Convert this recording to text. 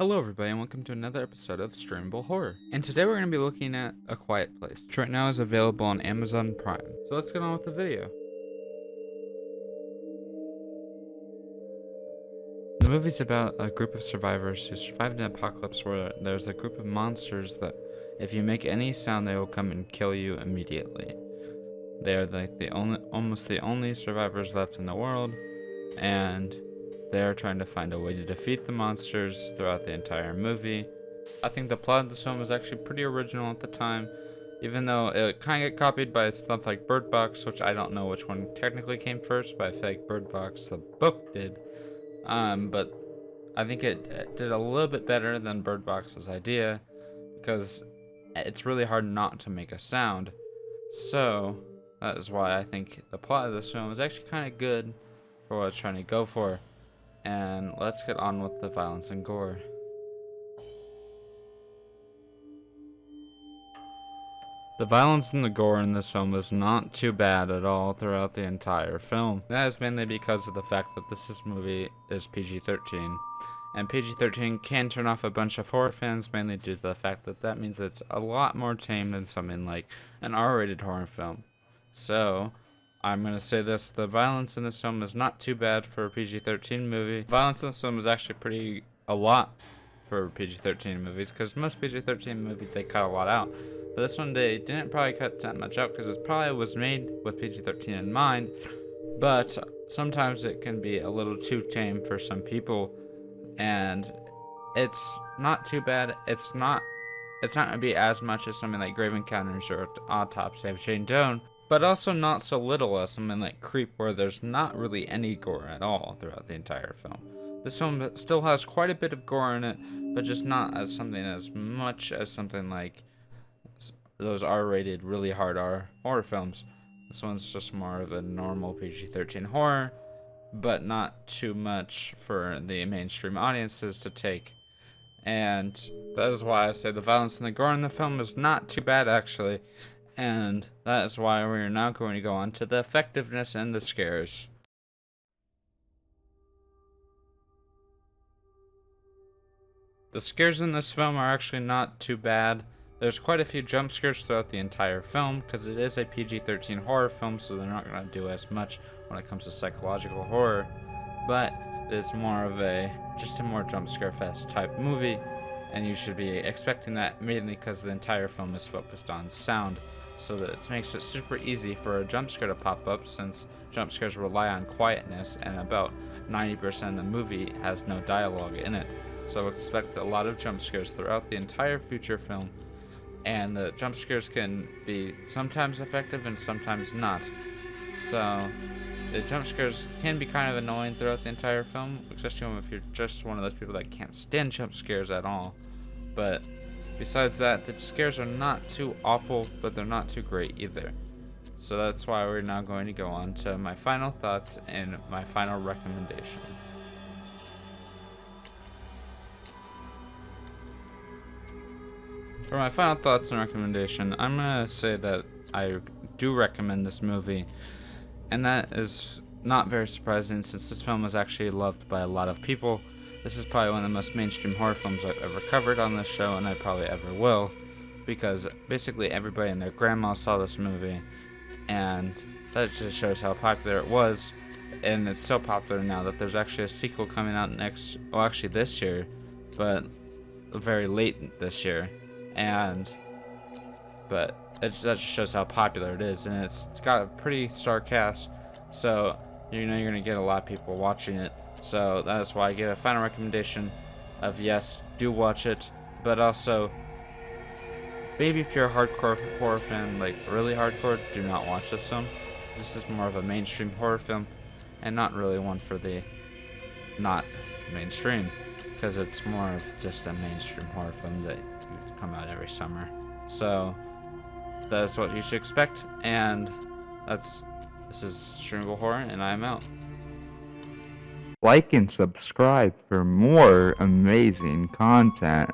Hello everybody and welcome to another episode of Streamable Horror. And today we're going to be looking at A Quiet Place, which right now is available on Amazon Prime. So let's get on with the video. The movie's about a group of survivors who survived an apocalypse where there's a group of monsters that if you make any sound they will come and kill you immediately. They are like almost the only survivors left in the world, and they are trying to find a way to defeat the monsters throughout the entire movie. I think the plot of this film was actually pretty original at the time, even though it kind of got copied by stuff like Bird Box, which I don't know which one technically came first, but I feel like Bird Box, the book, did. But I think it did a little bit better than Bird Box's idea, because it's really hard not to make a sound. So that is why I think the plot of this film is actually kind of good for what it's trying to go for. And let's get on with the violence and gore. The violence and the gore in this film is not too bad at all throughout the entire film. That is mainly because of the fact that this movie is PG-13. And PG-13 can turn off a bunch of horror fans, mainly due to the fact that that means it's a lot more tame than something like an R-rated horror film. So I'm going to say this, the violence in this film is not too bad for a PG-13 movie. Violence in this film is actually a lot for PG-13 movies, because most PG-13 movies, they cut a lot out. But this one, they didn't probably cut that much out, because it probably was made with PG-13 in mind. But sometimes it can be a little too tame for some people, and it's not too bad. It's not going to be as much as something like Grave Encounters or Autopsy of Jane Doe, but also not so little as something like Creep, where there's not really any gore at all throughout the entire film. This film still has quite a bit of gore in it, but just not as much as something like those R-rated, really hard horror films. This one's just more of a normal PG-13 horror, but not too much for the mainstream audiences to take. And that is why I say the violence and the gore in the film is not too bad, actually. And that is why we are now going to go on to the effectiveness and the scares. The scares in this film are actually not too bad. There's quite a few jump scares throughout the entire film, because it is a PG-13 horror film, so they're not going to do as much when it comes to psychological horror. But it's more of just a more jump scare fest type movie, and you should be expecting that mainly because the entire film is focused on sound. So that it makes it super easy for a jump scare to pop up, since jump scares rely on quietness, and about 90% of the movie has no dialogue in it. So expect a lot of jump scares throughout the entire feature film, and the jump scares can be sometimes effective and sometimes not. So the jump scares can be kind of annoying throughout the entire film, especially if you're just one of those people that can't stand jump scares at all. But besides that, the scares are not too awful, but they're not too great either. So that's why we're now going to go on to my final thoughts and my final recommendation. For my final thoughts and recommendation, I'm going to say that I do recommend this movie. And that is not very surprising, since this film was actually loved by a lot of people. This is probably one of the most mainstream horror films I've ever covered on this show, and I probably ever will, because basically everybody and their grandma saw this movie, and that just shows how popular it was. And it's so popular now that there's actually a sequel coming out this year, but very late this year. But that just shows how popular it is, and it's got a pretty star cast, so you know you're going to get a lot of people watching it. So that is why I give a final recommendation of yes, do watch it, but also maybe if you're a hardcore horror fan, like really hardcore, do not watch this film. This is more of a mainstream horror film, and not really one for the not mainstream, because it's more of just a mainstream horror film that come out every summer. So that's what you should expect, and this is Streamable Horror, and I'm out. Like and subscribe for more amazing content.